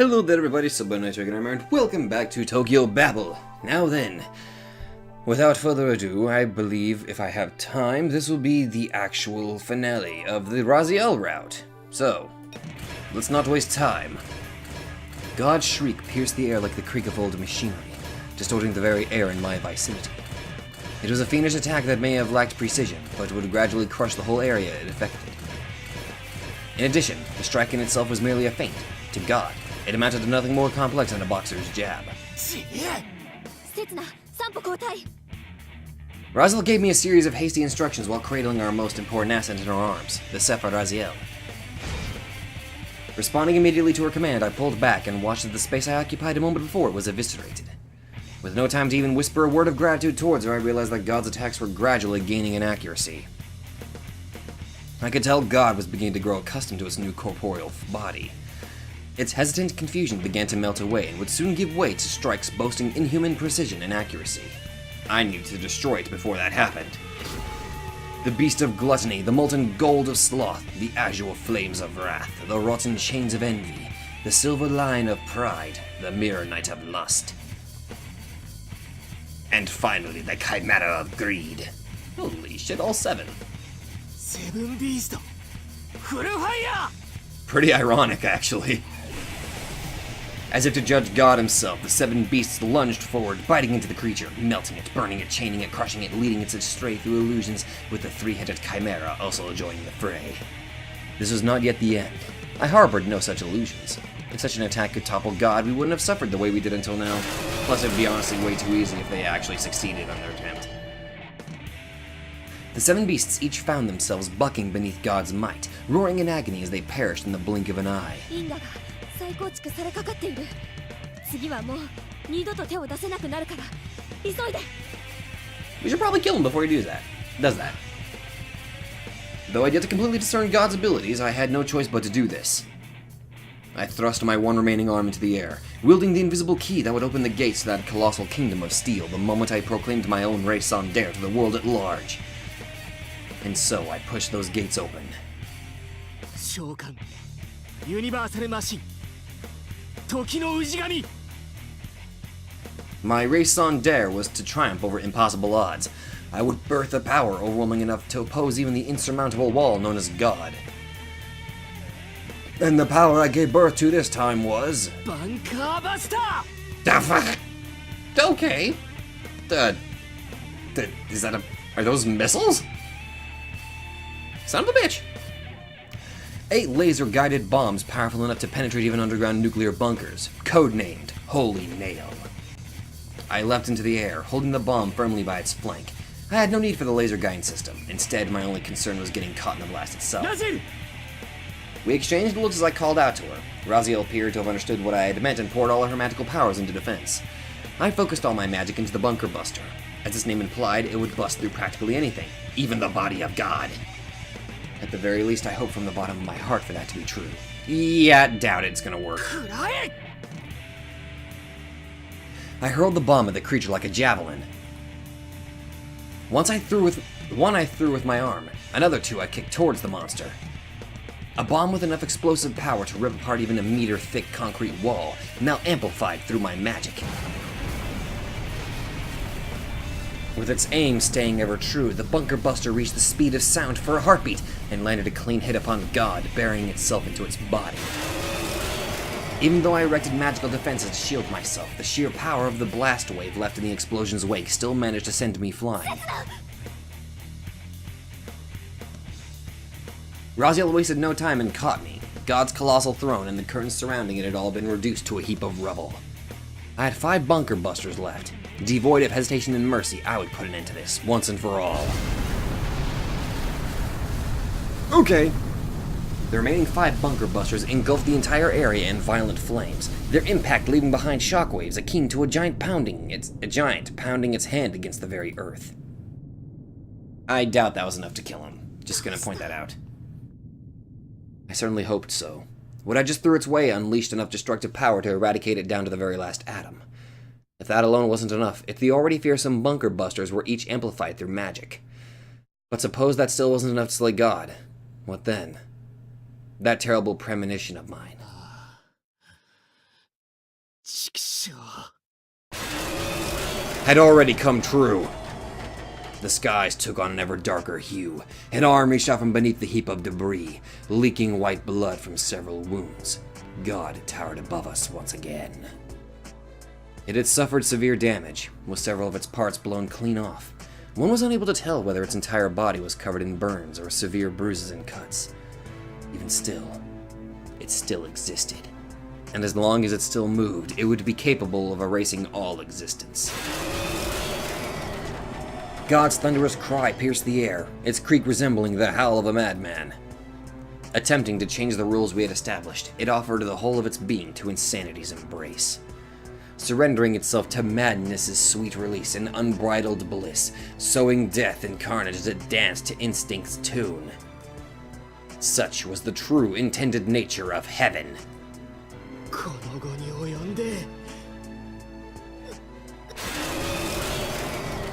Hello there everybody, and welcome back to Tokyo Babel. Now then, without further ado, I believe if I have time, this will be the actual finale of the Raziel route. So, let's not waste time. God's shriek pierced the air like the creak of old machinery, distorting the very air in my vicinity. It was a fiendish attack that may have lacked precision, but would gradually crush the whole area it affected. In addition, the strike in itself was merely a feint. To God, it amounted to nothing more complex than a boxer's jab. Setsuna, Raziel gave me a series of hasty instructions while cradling our most important asset in her arms, the Finale-Raziel. Responding immediately to her command, I pulled back and watched as the space I occupied a moment before was eviscerated. With no time to even whisper a word of gratitude towards her, I realized that God's attacks were gradually gaining in accuracy. I could tell God was beginning to grow accustomed to its new corporeal body. Its hesitant confusion began to melt away and would soon give way to strikes boasting inhuman precision and accuracy. I needed to destroy it before that happened. The beast of gluttony, the molten gold of sloth, the azure flames of wrath, the rotten chains of envy, the silver line of pride, the mirror night of lust. And finally, the chimera of greed. Holy shit, all 7. Seven Beast! Full fire! Pretty ironic, actually. As if to judge God himself, the 7 beasts lunged forward, biting into the creature, melting it, burning it, chaining it, crushing it, leading it astray through illusions, with the 3-headed chimera also joining the fray. This was not yet the end. I harbored no such illusions. If such an attack could topple God, we wouldn't have suffered the way we did until now. Plus, it'd be honestly way too easy if they actually succeeded on their attempt. The 7 beasts each found themselves bucking beneath God's might, roaring in agony as they perished in the blink of an eye. We should probably kill him before he does that. Though I'd yet to completely discern God's abilities, I had no choice but to do this. I thrust my one remaining arm into the air, wielding the invisible key that would open the gates to that colossal kingdom of steel the moment I proclaimed my own raison d'être to the world at large. And so I pushed those gates open. Shokan, Universal Machine, Toki no Ujigami. My raison d'être was to triumph over impossible odds. I would birth a power overwhelming enough to oppose even the insurmountable wall known as God. And the power I gave birth to this time was... Bunker Buster! The fuck? Okay. Is that are those missiles? Son of a bitch! 8 laser-guided bombs powerful enough to penetrate even underground nuclear bunkers, codenamed Holy Nail. I leapt into the air, holding the bomb firmly by its flank. I had no need for the laser guidance system. Instead, my only concern was getting caught in the blast itself. We exchanged looks as I called out to her. Raziel appeared to have understood what I had meant and poured all of her magical powers into defense. I focused all my magic into the bunker buster. As its name implied, it would bust through practically anything, even the body of God. At the very least, I hope from the bottom of my heart for that to be true. Yeah, doubt it's gonna work. I hurled the bomb at the creature like a javelin. One I threw with my arm, another 2 I kicked towards the monster. A bomb with enough explosive power to rip apart even a meter-thick concrete wall, now amplified through my magic. With its aim staying ever true, the bunker buster reached the speed of sound for a heartbeat and landed a clean hit upon God, burying itself into its body. Even though I erected magical defenses to shield myself, the sheer power of the blast wave left in the explosion's wake still managed to send me flying. Raziel wasted no time and caught me. God's colossal throne and the curtains surrounding it had all been reduced to a heap of rubble. I had 5 bunker busters left. Devoid of hesitation and mercy, I would put an end to this, once and for all. Okay. The remaining 5 bunker busters engulfed the entire area in violent flames, their impact leaving behind shockwaves akin to a giant pounding its hand against the very earth. I doubt that was enough to kill him. Just gonna point that out. I certainly hoped so. What I just threw its way unleashed enough destructive power to eradicate it down to the very last atom. If that alone wasn't enough, if the already fearsome bunker busters were each amplified through magic. But suppose that still wasn't enough to slay God. What then? That terrible premonition of mine. 畜生 had already come true. The skies took on an ever darker hue. An arm reached out from beneath the heap of debris, leaking white blood from several wounds. God towered above us once again. It had suffered severe damage, with several of its parts blown clean off. One was unable to tell whether its entire body was covered in burns or severe bruises and cuts. Even still, it still existed. And as long as it still moved, it would be capable of erasing all existence. God's thunderous cry pierced the air, its creak resembling the howl of a madman. Attempting to change the rules we had established, it offered the whole of its being to insanity's embrace. Surrendering itself to madness's sweet release and unbridled bliss, sowing death and carnage as it danced to instinct's tune. Such was the true intended nature of heaven. この後に及んで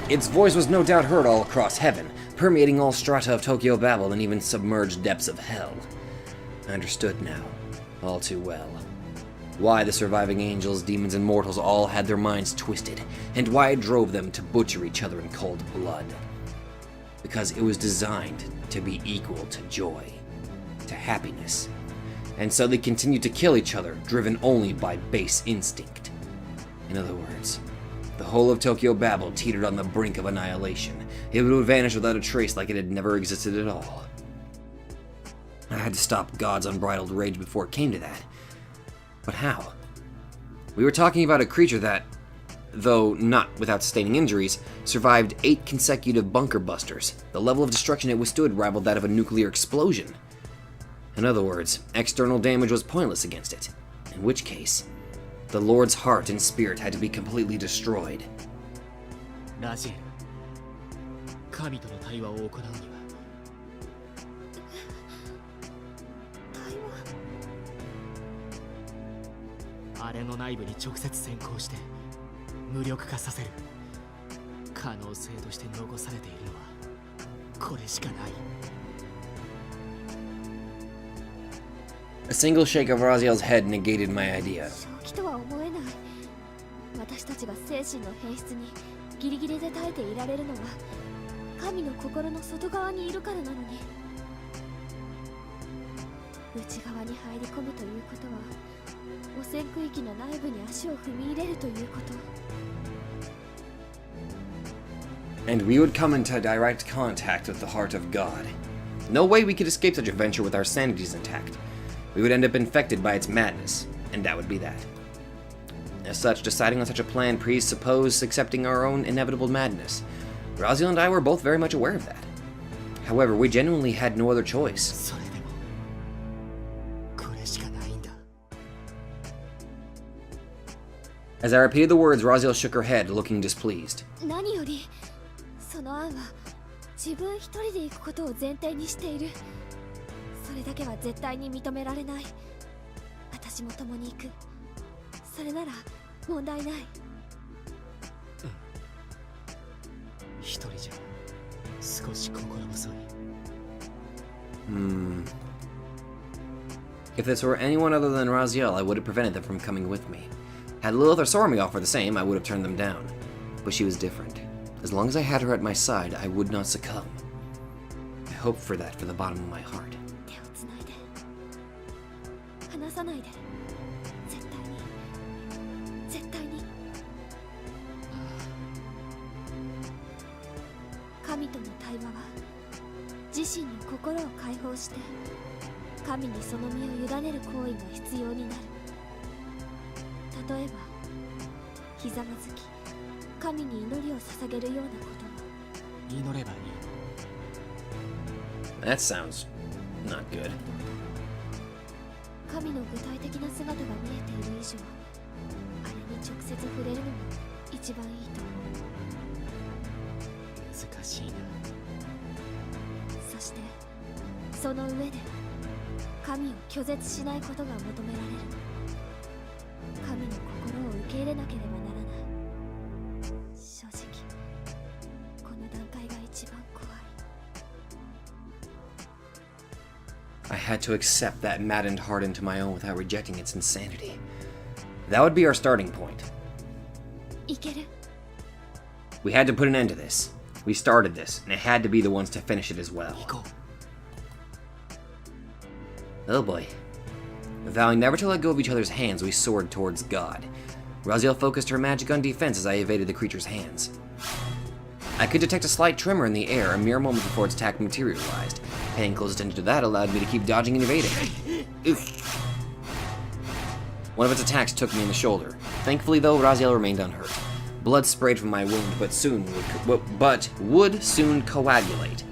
Its voice was no doubt heard all across heaven, permeating all strata of Tokyo Babel and even submerged depths of hell. I understood now, all too well, why the surviving angels, demons, and mortals all had their minds twisted, and why it drove them to butcher each other in cold blood. Because it was designed to be equal to joy, to happiness, and so they continued to kill each other, driven only by base instinct. In other words, the whole of Tokyo Babel teetered on the brink of annihilation. It would vanish without a trace like it had never existed at all. I had to stop God's unbridled rage before it came to that. But how? We were talking about a creature that, though not without sustaining injuries, survived 8 consecutive bunker busters. The level of destruction it withstood rivaled that of a nuclear explosion. In other words, external damage was pointless against it, in which case, the Lord's heart and spirit had to be completely destroyed. ラジエル神との対話を行うにはあれの内部に直接潜行して無力化させる可能性として残されているのはこれしかない A single shake of Raziel's head negated my idea. 正気とは思えない。私たちが精神の変質にギリギリで耐えていられるのは神の心の外側にいるからなのに。内側に入り込むということは汚染区域の内部に足を踏み入れるということ。And we would come into direct contact with the heart of God. No way we could escape such a venture with our sanities intact. We would end up infected by its madness, and that would be that. As such, deciding on such a plan presupposed accepting our own inevitable madness. Raziel and I were both very much aware of that. However, we genuinely had no other choice. それでもこれしかないんだ As I repeated the words, Raziel shook her head, looking displeased. 何よりその案は自分一人で行くことを前提にしている。それだけは絶対に認められない。私も共に行く。それなら問題ない。一人じゃ少し心細い If this were anyone other than Raziel, I would have prevented them from coming with me. Had Lilith or Sormi offered the same, I would have turned them down. But she was different. As long as I had her at my side, I would not succumb. I hoped for that from the bottom of my heart. 手をつないで。離さないで。絶対に。絶対に。神との対話は自身の心を解放して神にその身を委ねる行為が必要になる。例えばひざまずき神に祈りを捧げるようなことも。祈ればいい That sounds not good. 神の具体的な姿が見えている以上あれに直接触れるのが一番いいと思う。難しいなそしてその上で神を拒絶しないことが求められる。神の心を受け入れなければならない。正直この段階が一番怖い。I had to accept that maddened heart into my own without rejecting its insanity. That would be our starting point. いける We had to put an end to this. We started this, and it had to be the ones to finish it as well. 行こう Oh boy. Vowing never to let go of each other's hands, we soared towards God. Raziel focused her magic on defense as I evaded the creature's hands. I could detect a slight tremor in the air a mere moment before its attack materialized. Paying close attention to that allowed me to keep dodging and evading. Oof. One of its attacks took me in the shoulder. Thankfully, though, Raziel remained unhurt. Blood sprayed from my wound, but would soon coagulate.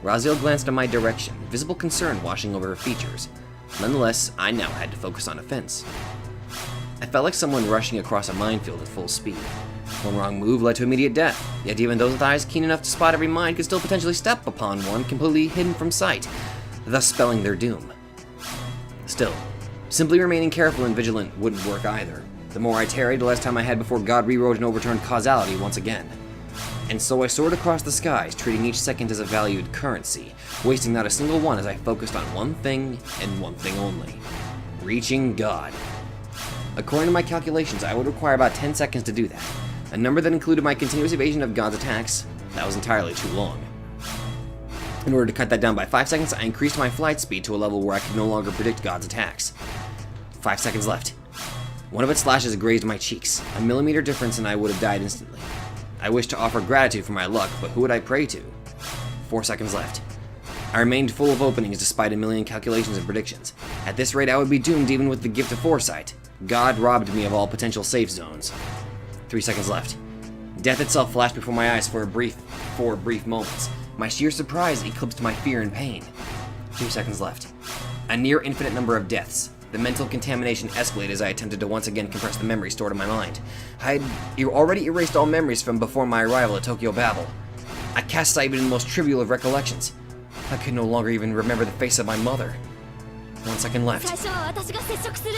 Raziel glanced in my direction, visible concern washing over her features. Nonetheless, I now had to focus on offense. I felt like someone rushing across a minefield at full speed. One wrong move led to immediate death, yet even those with eyes keen enough to spot every mine could still potentially step upon one completely hidden from sight, thus spelling their doom. Still, simply remaining careful and vigilant wouldn't work either. The more I tarried, the less time I had before God rewrote and overturned causality once again. And so I soared across the skies, treating each second as a valued currency, wasting not a single one as I focused on one thing and one thing only: reaching God. According to my calculations, I would require about 10 seconds to do that, a number that included my continuous evasion of God's attacks. That was entirely too long. In order to cut that down by 5 seconds, I increased my flight speed to a level where I could no longer predict God's attacks. 5 seconds left. One of its slashes grazed my cheeks. A millimeter difference and I would have died instantly. I wished to offer gratitude for my luck, but who would I pray to? 4 seconds left. I remained full of openings despite a million calculations and predictions. At this rate, I would be doomed even with the gift of foresight. God robbed me of all potential safe zones. 3 seconds left. Death itself flashed before my eyes for brief moments. My sheer surprise eclipsed my fear and pain. 2 seconds left. A near infinite number of deaths. The mental contamination escalated as I attempted to once again compress the memories stored in my mind. I had already erased all memories from before my arrival at Tokyo Babel. I cast sight even in the most trivial of recollections. I could no longer even remember the face of my mother. 1 second left. 最初は私が接触する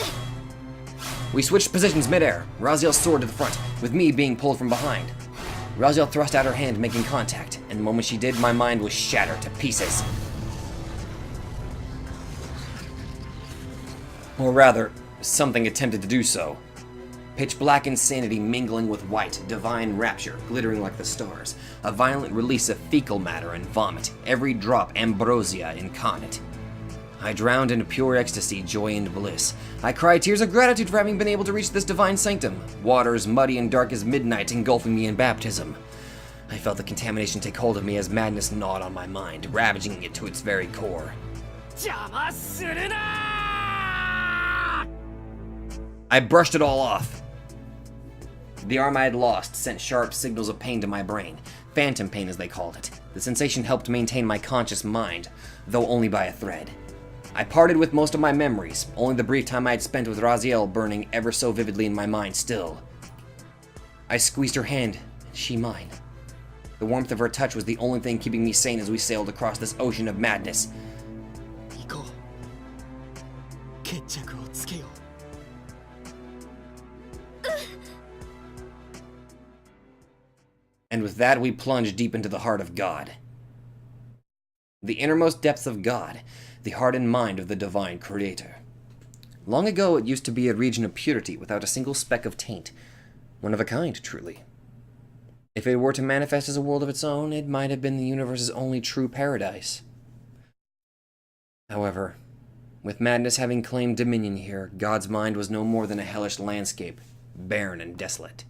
We switched positions midair. Raziel soared to the front, with me being pulled from behind. Raziel thrust out her hand, making contact, and the moment she did, my mind was shattered to pieces. Or rather, something attempted to do so. Pitch black insanity mingling with white, divine rapture glittering like the stars, a violent release of fecal matter and vomit, every drop ambrosia incarnate. I drowned in pure ecstasy, joy, and bliss. I cried tears of gratitude for having been able to reach this divine sanctum, waters muddy and dark as midnight engulfing me in baptism. I felt the contamination take hold of me as madness gnawed on my mind, ravaging it to its very core. 邪魔するな I brushed it all off. The arm I had lost sent sharp signals of pain to my brain, phantom pain as they called it. The sensation helped maintain my conscious mind, though only by a thread. I parted with most of my memories, only the brief time I had spent with Raziel burning ever so vividly in my mind still. I squeezed her hand, and she mine. The warmth of her touch was the only thing keeping me sane as we sailed across this ocean of madness. 行こう決着をつけよう And with that, we plunged deep into the heart of God. The innermost depths of God, the heart and mind of the divine creator. Long ago, it used to be a region of purity without a single speck of taint. One of a kind, truly. If it were to manifest as a world of its own, it might have been the universe's only true paradise. However, with madness having claimed dominion here, God's mind was no more than a hellish landscape, barren and desolate.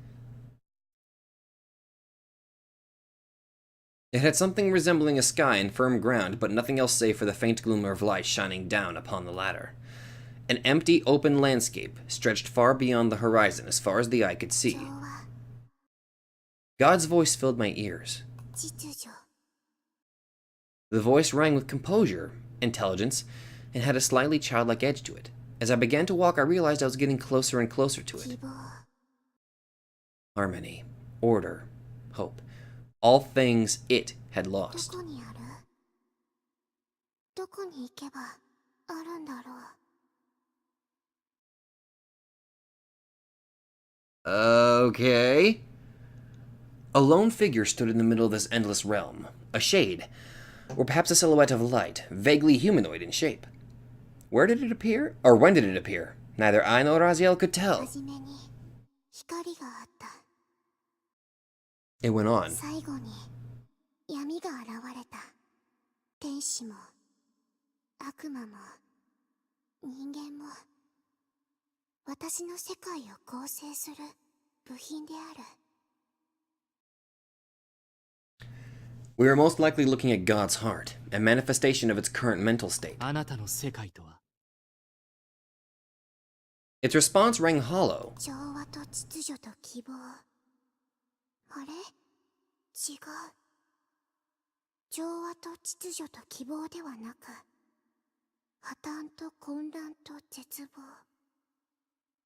It had something resembling a sky and firm ground, but nothing else save for the faint glimmer of light shining down upon the latter. An empty, open landscape stretched far beyond the horizon as far as the eye could see. God's voice filled my ears. 秩序 The voice rang with composure, intelligence, and had a slightly childlike edge to it. As I began to walk, I realized I was getting closer and closer to 希 it. 望 Harmony, order, hope. All things it had ど lost. こにあるどこに行けばあるんだろう Okay. A lone figure stood in the middle of this endless realm. A shade, or perhaps a silhouette of light, vaguely humanoid in shape. Where did it appear? Or when did it appear? Neither I nor Raziel could tell. 初めに光があった。 It went on. 最後に闇が現れた。天使も悪魔も人間も私の世界を構成する部品である。 We are most likely looking at God's heart, a manifestation of its current mental state. あなたの世界とは Its response rang hollow. 調和と秩序と希望。あれ？違う。調和と秩序と希望ではなく、破綻と混乱と絶望。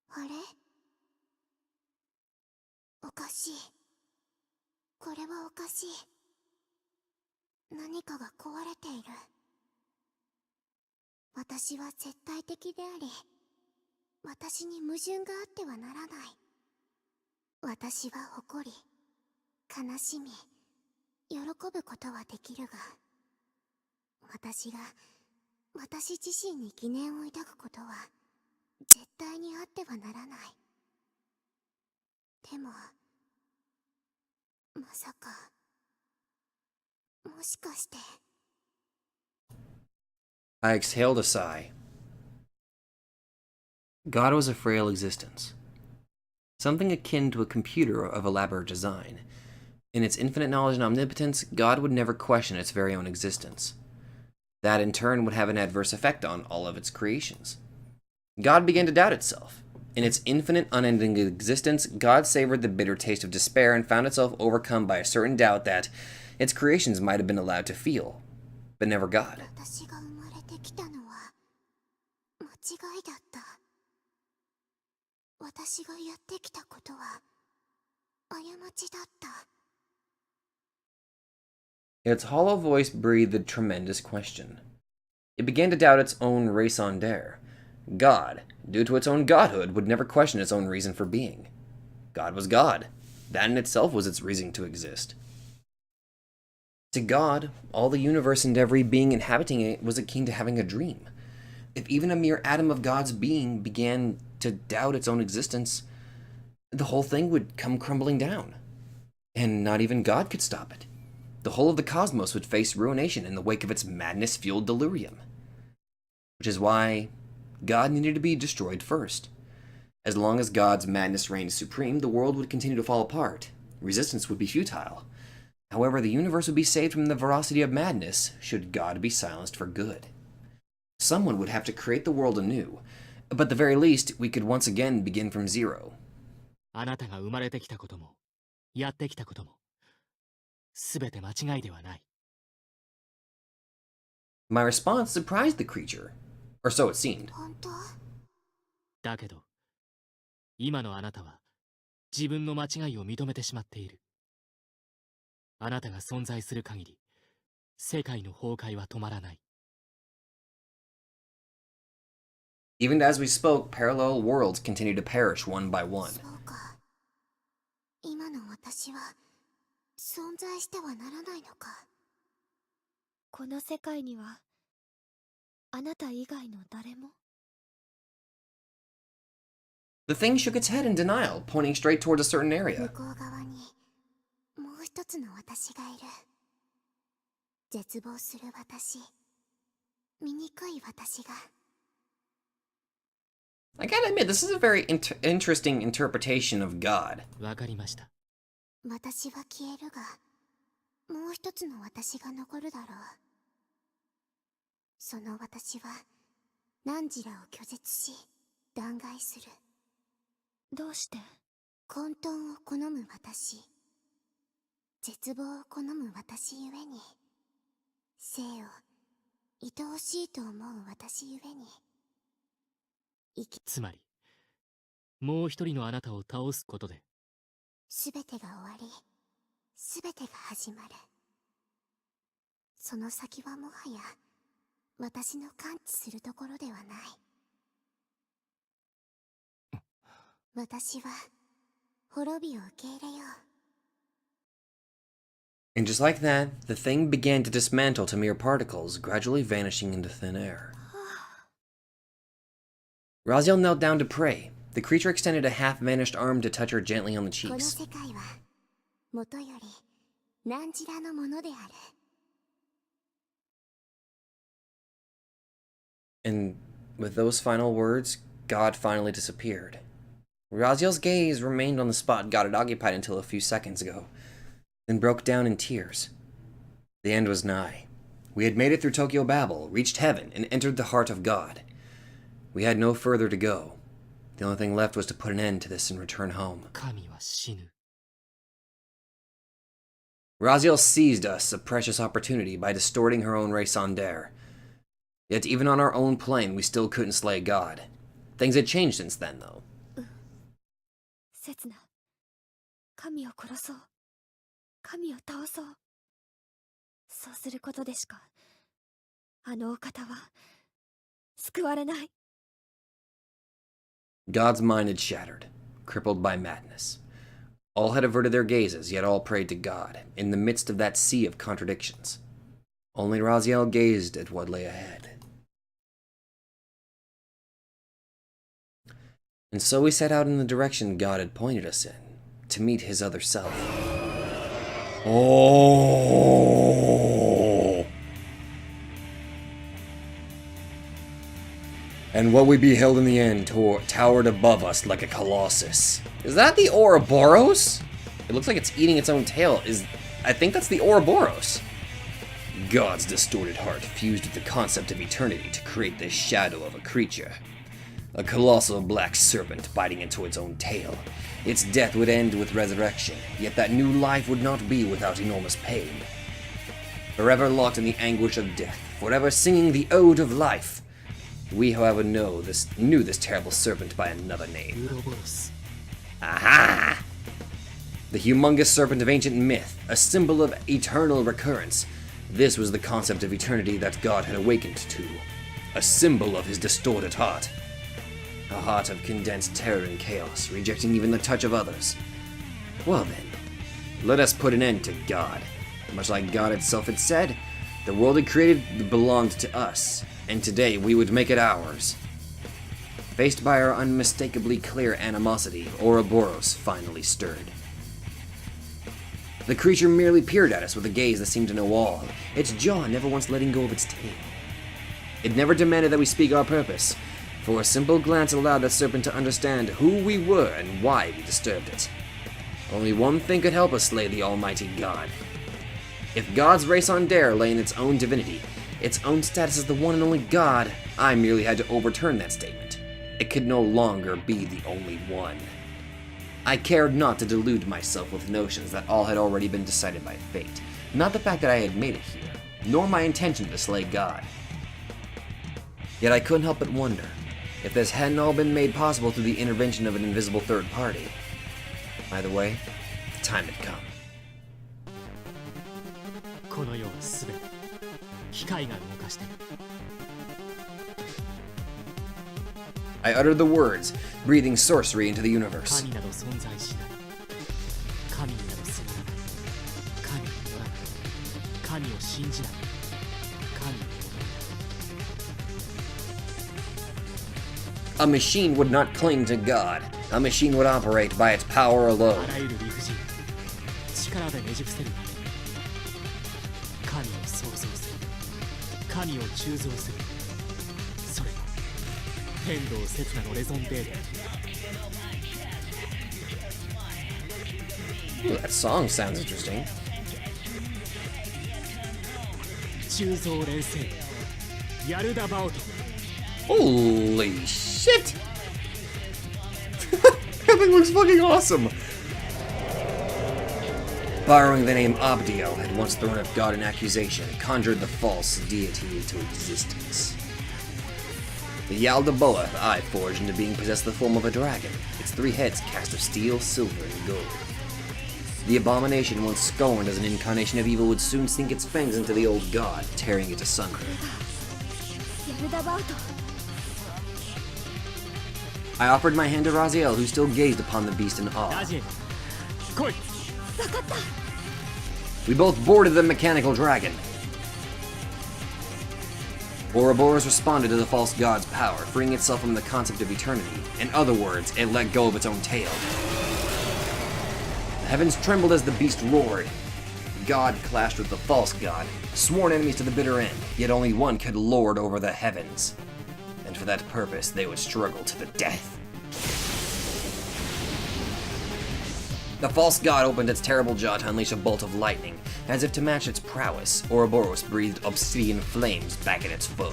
あれ？おかしい。これはおかしい。何かが壊れている。私は絶対的であり、私に矛盾があってはならない。私は誇り、悲しみ、喜ぶことはできるが、私が私自身に疑念を抱くことは絶対にあってはならない。でもまさか、もしかして。 I exhaled a sigh. God was a frail existence. Something akin to a computer of elaborate design. In its infinite knowledge and omnipotence, God would never question its very own existence. That, in turn, would have an adverse effect on all of its creations. God began to doubt itself. In its infinite, unending existence, God savored the bitter taste of despair and found itself overcome by a certain doubt that its creations might have been allowed to feel, but never God. 私が生まれてきたのは間違いだった。私がやってきたことは過ちだった。 Its hollow voice breathed a tremendous question. It began to doubt its own raison d'etre. God, due to its own godhood, would never question its own reason for being. God was God. That in itself was its reason to exist. To God, all the universe and every being inhabiting it was akin to having a dream. If even a mere atom of God's being began to doubt its own existence, the whole thing would come crumbling down. And not even God could stop it. The whole of the cosmos would face ruination in the wake of its madness-fueled delirium. Which is why God needed to be destroyed first. As long as God's madness reigned supreme, the world would continue to fall apart. Resistance would be futile. However, the universe would be saved from the ferocity of madness should God be silenced for good. Someone would have to create the world anew, but at the very least, we could once again begin from zero. あなたが生まれてきたこともやってきたこともすべて間違いではない。 My response surprised the creature, or so it seemed. 本当？だけど今のあなたは自分の間違いを認めてしまっている。あなたが存在する限り世界の崩壊は止まらない。 Even as we spoke, parallel worlds continued to perish one by one. そうか。今の私は存在してはならないのか。この世界にはあなた以外の誰も。 The thing shook its head in denial, pointing straight towards a certain 向 area. こう側にもう一つの私がいる。絶望する私、醜い私が。 I gotta admit, this is a very interesting interpretation of God. わかりました。私は消えるが、もう一つの私が残るだろう。その私は汝らを拒絶し弾劾する。どうして？混沌を好む私、絶望を好む私ゆえに、生を愛おしいと思う私ゆえに。つまりもう一人のあなたを倒すことで、すべてが終わり、すべてが始まる。その先はもはや私の感知するところではない。私は滅びを受け入れよう。 And just like that, the thing began to dismantle to mere particles, gradually vanishing into thin air. Raziel knelt down to pray. The creature extended a half-vanished arm to touch her gently on the この cheeks. 世界はもとより何時らのものである。 And with those final words, God finally disappeared. Raziel's gaze remained on the spot God had occupied until a few seconds ago, then broke down in tears. The end was nigh. We had made it through Tokyo Babel, reached heaven, and entered the heart of God. We had no further to go. The only thing left was to put an end to this and return home. 神は死ぬ。 Raziel seized us a precious opportunity by distorting her own Raziel. Yet even on our own plane, we still couldn't slay God. Things had changed since then, though. 刹那、神を殺そう。神を倒そう。そうすることでしか、あのお方は救われない。 God's mind had shattered, crippled by madness. All had averted their gazes, yet all prayed to God, in the midst of that sea of contradictions. Only Raziel gazed at what lay ahead. And so we set out in the direction God had pointed us in, to meet his other self. Oh! And what we beheld in the end towered above us like a colossus. Is that the Ouroboros? It looks like it's eating its own tail. I think that's the Ouroboros. God's distorted heart fused with the concept of eternity to create this shadow of a creature. A colossal black serpent biting into its own tail. Its death would end with resurrection, yet that new life would not be without enormous pain. Forever locked in the anguish of death, forever singing the ode of life. We, however, knew this terrible serpent by another name. Ouroboros. Aha! The humongous serpent of ancient myth, a symbol of eternal recurrence. This was the concept of eternity that God had awakened to. A symbol of his distorted heart. A heart of condensed terror and chaos, rejecting even the touch of others. Well then, let us put an end to God. Much like God itself had said, the world it created belonged to us, and today we would make it ours. Faced by our unmistakably clear animosity, Ouroboros finally stirred. The creature merely peered at us with a gaze that seemed to know all, its jaw never once letting go of its tail. It never demanded that we speak our purpose, for a simple glance allowed that serpent to understand who we were and why we disturbed it. Only one thing could help us slay the almighty God. If God's Raziel lay in its own divinity, its own status as the one and only God, I merely had to overturn that statement. It could no longer be the only one. I cared not to delude myself with notions that all had already been decided by fate, not the fact that I had made it here, nor my intention to slay God. Yet I couldn't help but wonder if this hadn't all been made possible through the intervention of an invisible third party. Either way, the time had come. この世はすべて機械が動かしている。 I uttered the words, breathing sorcery into the universe. 神など存在しない。神になどすまない。神に乗らない。神を信じない。神に踊らない。 A machine would not cling to God. A machine would operate by its power あ alone. らゆる理不尽を力でねじ伏せるために神を創造する。神を鋳造する。それが天道刹那のレゾンデーである。 Ooh, that song sounds interesting. 鋳造連戦ヤルダバオト。 Holy shit! That thing looks fucking awesome! Borrowing the name Abdiel had once thrown at God an accusation, conjured the false deity into existence. The Yaldabaoth I forged into being possessed the form of a dragon, its 3 heads cast of steel, silver, and gold. The abomination, once scorned as an incarnation of evil, would soon sink its fangs into the old god, tearing it asunder. ヤルダバウト。 I offered my hand to Raziel, who still gazed upon the beast in awe. ラジエル来い。 分かった。 We both boarded the mechanical dragon. Ouroboros responded to the false god's power, freeing itself from the concept of eternity. In other words, it let go of its own tail. The heavens trembled as the beast roared. God clashed with the false god, sworn enemies to the bitter end, yet only one could lord over the heavens. And for that purpose, they would struggle to the death. The false god opened its terrible jaw to unleash a bolt of lightning. As if to match its prowess, Ouroboros breathed obsidian flames back at its foe.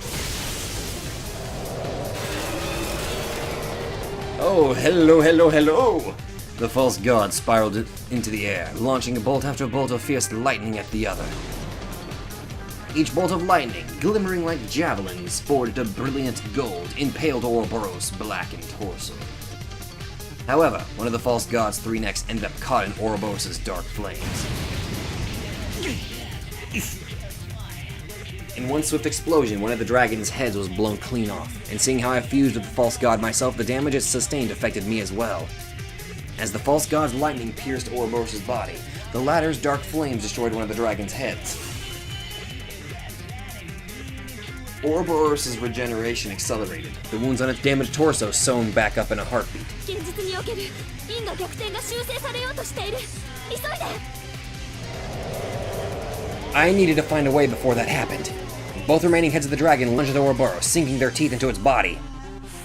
Oh, hello, hello, hello! The false god spiraled into the air, launching bolt after bolt of fierce lightning at the other. Each bolt of lightning, glimmering like javelins, forged a brilliant gold, impaled Ouroboros' blackened torso. However, one of the false god's three necks ended up caught in Ouroboros' dark flames. In one swift explosion, one of the dragon's heads was blown clean off, and seeing how I fused with the false god myself, the damage it sustained affected me as well. As the false god's lightning pierced Ouroboros' body, the latter's dark flames destroyed one of the dragon's heads. Ouroboros' regeneration accelerated, the wounds on its damaged torso sewn back up in a heartbeat. I needed to find a way before that happened. Both remaining heads of the dragon lunged at Ouroboros, sinking their teeth into its body.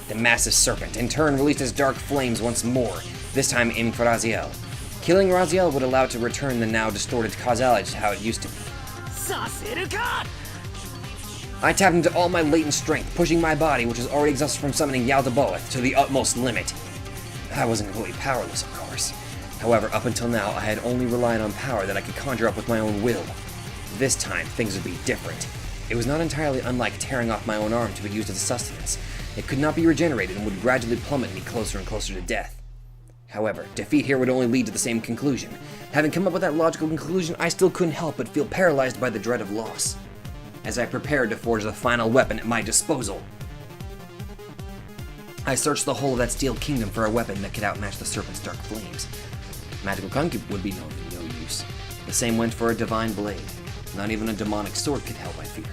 The massive serpent, in turn, released its dark flames once more, this time aimed for Raziel. Killing Raziel would allow it to return the now distorted causality to how it used to be. I tapped into all my latent strength, pushing my body, which was already exhausted from summoning Yaldabaoth, to the utmost limit. I wasn't completely powerless, of course. However, up until now, I had only relied on power that I could conjure up with my own will. This time, things would be different. It was not entirely unlike tearing off my own arm to be used as a sustenance. It could not be regenerated and would gradually plummet me closer and closer to death. However, defeat here would only lead to the same conclusion. Having come up with that logical conclusion, I still couldn't help but feel paralyzed by the dread of loss, as I prepared to forge the final weapon at my disposal. I searched the whole of that steel kingdom for a weapon that could outmatch the serpent's dark flames. Magical gun would be no use. The same went for a divine blade. Not even a demonic sword could help, I feared.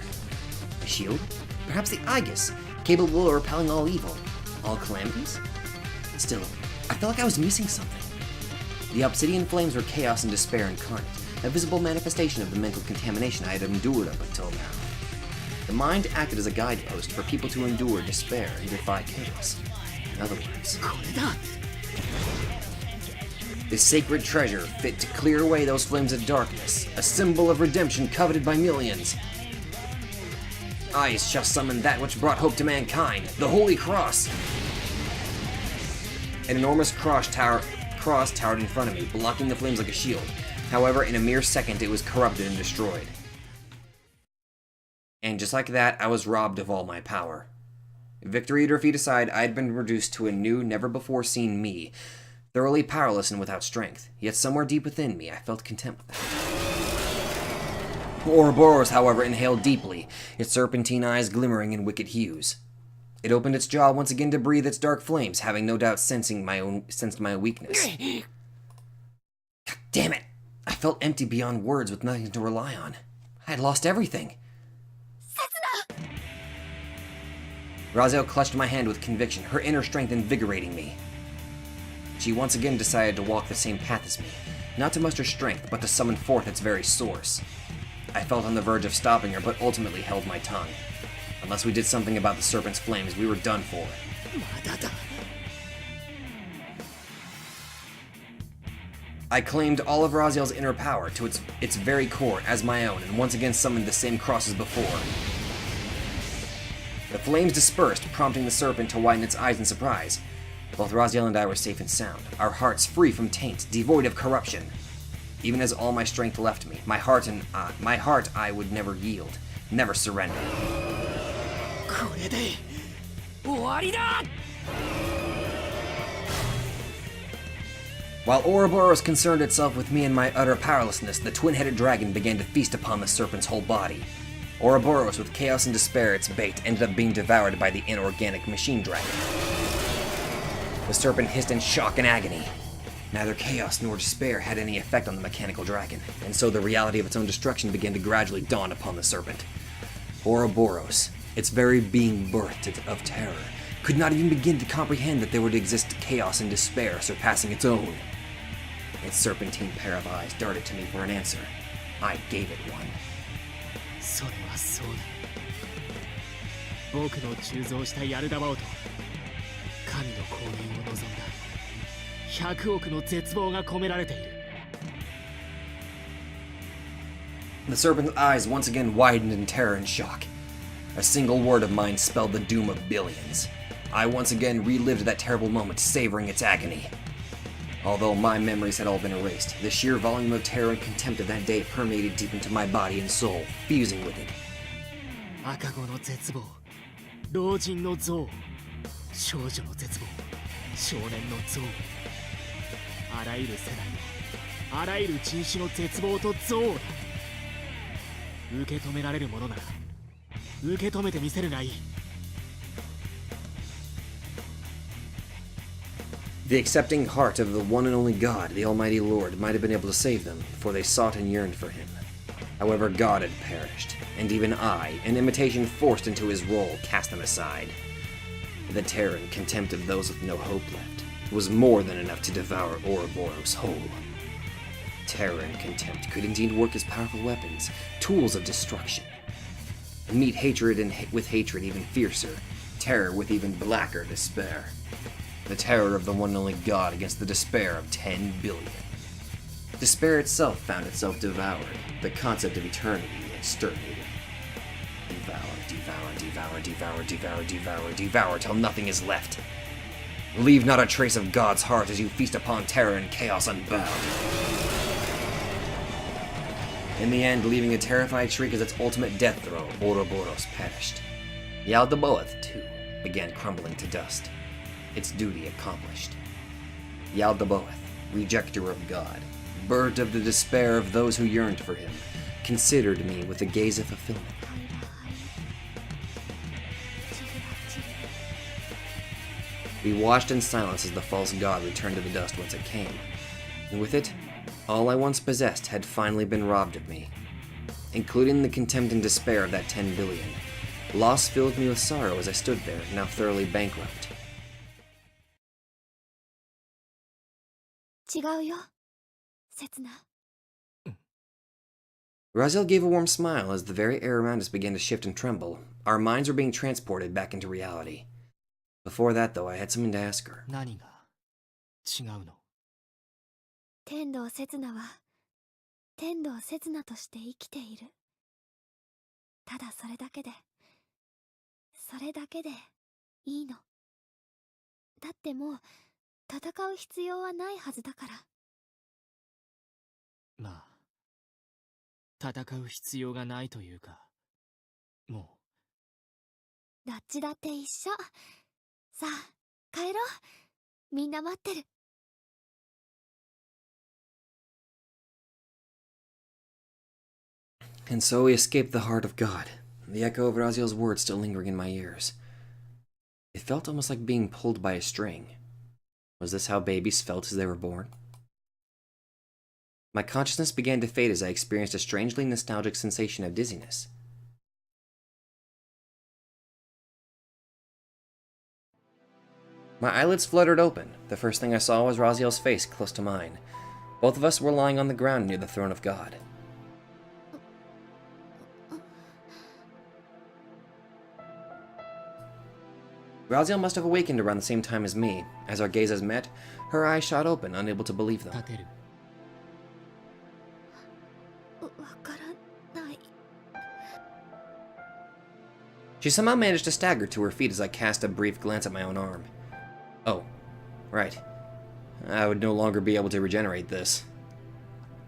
A shield? Perhaps the Aegis, capable of repelling all evil, all calamities? Still, I felt like I was missing something. The obsidian flames were chaos and despair incarnate, a visible manifestation of the mental contamination I had endured up until now. The mind acted as a guidepost for people to endure despair and defy chaos. In other words, this sacred treasure fit to clear away those flames of darkness, a symbol of redemption coveted by millions. I shall summon that which brought hope to mankind, the Holy Cross. An enormous cross towered in front of me, blocking the flames like a shield. However, in a mere second, it was corrupted and destroyed. And just like that, I was robbed of all my power. Victory or defeat aside, I had been reduced to a new, never-before-seen me, thoroughly powerless and without strength. Yet somewhere deep within me, I felt content with that. Ouroboros, however, inhaled deeply, its serpentine eyes glimmering in wicked hues. It opened its jaw once again to breathe its dark flames, having no doubt sensed my weakness. God damn it! I felt empty beyond words with nothing to rely on. I had lost everything. Setsuna! Raziel clutched my hand with conviction, her inner strength invigorating me. She once again decided to walk the same path as me, not to muster strength, but to summon forth its very source. I felt on the verge of stopping her, but ultimately held my tongue. Unless we did something about the serpent's flames, we were done for. I claimed all of Raziel's inner power to its very core as my own, and once again summoned the same cross as before. The flames dispersed, prompting the serpent to widen its eyes in surprise. Both Raziel and I were safe and sound, our hearts free from taint, devoid of corruption. Even as all my strength left me, my heart I would never yield, never surrender. While Ouroboros concerned itself with me and my utter powerlessness, the twin-headed dragon began to feast upon the serpent's whole body. Ouroboros, with chaos and despair its bait, ended up being devoured by the inorganic machine dragon. The serpent hissed in shock and agony. Neither chaos nor despair had any effect on the mechanical dragon, and so the reality of its own destruction began to gradually dawn upon the serpent. Ouroboros, its very being birthed of terror, could not even begin to comprehend that there would exist chaos and despair surpassing its own. Its serpentine pair of eyes darted to me for an answer. I gave it one. それはそうだ。僕の鋳造したヤルダバオとは神の降臨を望んだ100億の絶望が込められている。The serpent's eyes once again widened in terror and shock. A single word of mine spelled the doom of billions. I once again relived that terrible moment, savoring its agony. Although my memories had all been erased, the sheer volume of terror and contempt of that day permeated deep into my body and soul, fusing with it. 赤子の絶望、老人の憎悪、少女の絶望、少年の憎悪、あらゆる世代のあらゆる人種の絶望と憎悪だ。受け止められるものなら受け止めてみせるがいい。The accepting heart of the one and only God, the Almighty Lord, might have been able to save them, for they sought and yearned for him. However, God had perished, and even I, an imitation forced into his role, cast them aside. The terror and contempt of those with no hope left was more than enough to devour Ouroboros whole. Terror and contempt could indeed work as powerful weapons, tools of destruction. Meet hatred with hatred even fiercer, terror with even blacker despair. The terror of the one and only God against the despair of 10 billion. Despair itself found itself devoured, the concept of eternity exterminated. Devour, devour, devour, devour, devour, devour, devour, till nothing is left. Leave not a trace of God's heart as you feast upon terror and chaos unbound. In the end, leaving a terrified shriek as its ultimate death throw, Ouroboros perished. Yaldabaoth, too, began crumbling to dust. Its duty accomplished. Yaldabaoth, rejecter of God, bird of the despair of those who yearned for him, considered me with a gaze of fulfillment. We watched in silence as the false god returned to the dust whence it came, and with it, all I once possessed had finally been robbed of me, including the contempt and despair of that 10 billion. Loss filled me with sorrow as I stood there, now thoroughly bankrupt. 違うよ、刹那。Raziel gave a warm smile as the very air around us began to shift and tremble. Our minds were being transported back into reality. Before that, though, I had something to ask her. 何が違うの？天道刹那は天道刹那として生きている。ただそれだけでいいの。だってもう戦う必要はないはずだから。まあ、戦う必要がないというか、もどっちだって一緒。さあ帰ろう、みんな待ってる。And so we escaped the heart of God, the echo of Raziel's words still lingering in my ears. It felt almost like being pulled by a string. Was this how babies felt as they were born? My consciousness began to fade as I experienced a strangely nostalgic sensation of dizziness. My eyelids fluttered open. The first thing I saw was Raziel's face close to mine. Both of us were lying on the ground near the throne of God. Raziel must have awakened around the same time as me. As our gazes met, her eyes shot open, unable to believe う them. 立てる。わからない。 She somehow managed to stagger to her feet as I cast a brief glance at my own arm. Oh, right. I would no longer be able to regenerate this.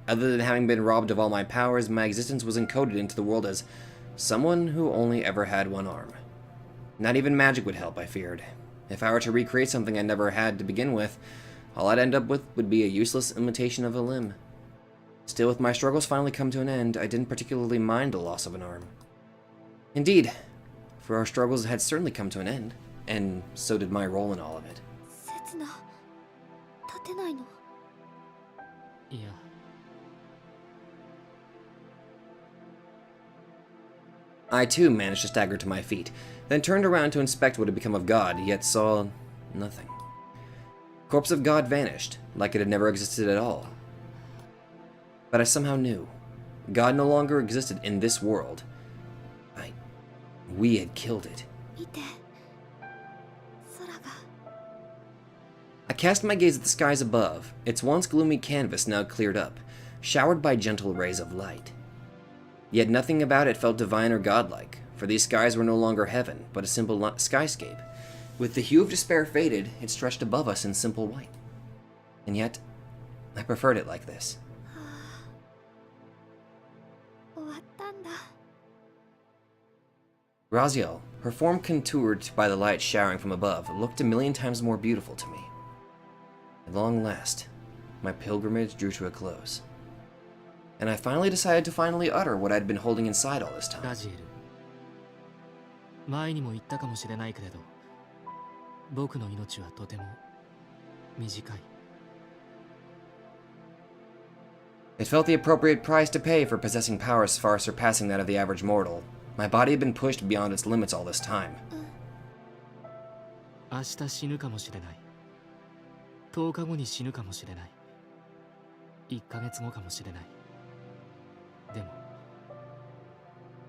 Other than having been robbed of all my powers, my existence was encoded into the world as someone who only ever had one arm. Not even magic would help, I feared. If I were to recreate something I never had to begin with, all I'd end up with would be a useless imitation of a limb. Still, with my struggles finally come to an end, I didn't particularly mind the loss of an arm. Indeed, for our struggles had certainly come to an end, and so did my role in all of it. 刹那立てないの。いや、I too managed to stagger to my feet, then turned around to inspect what had become of God, yet saw nothing. Corpse of God vanished, like it had never existed at all. But I somehow knew. God no longer existed in this world. We had killed it. 見て、空が。I cast my gaze at the skies above, its once gloomy canvas now cleared up, showered by gentle rays of light. Yet nothing about it felt divine or godlike, for these skies were no longer heaven, but a simple skyscape. With the hue of despair faded, it stretched above us in simple white. And yet, I preferred it like this. 終わったんだ。Raziel, her form contoured by the light showering from above, looked a million times more beautiful to me. At long last, my pilgrimage drew to a close. And I finally decided to utter what I'd been holding inside all this time. ラジエル、前にも言ったかもしれないけれど、僕の命はとても短い。It felt the appropriate price to pay for possessing powers far surpassing that of the average mortal. My body had been pushed beyond its limits all this time. 明日死ぬかもしれない。10日後に死ぬかもしれない。1ヶ月後かもしれない。でも、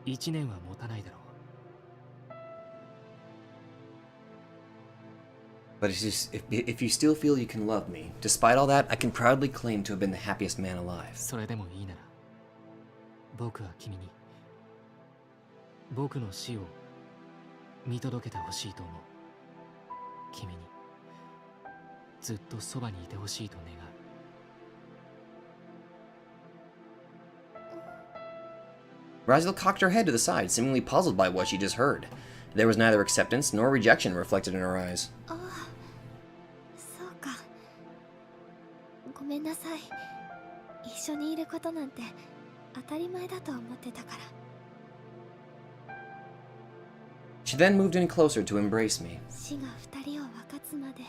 1年は持たないだろう。But if you still feel you can love me, despite all that, I can proudly claim to have been the happiest man alive. それでもいいなら、僕は君に、僕の死を見届けてほしいと思う。君に、ずっとそばにいてほしいと願う。Raziel cocked her head to the side, seemingly puzzled by what she just heard. There was neither acceptance nor rejection reflected in her eyes. ああ、そうか。ごめんなさい。一緒にいることなんて当たり前だと思ってたから。She then moved in closer to embrace me. 死が二人を分かつまで、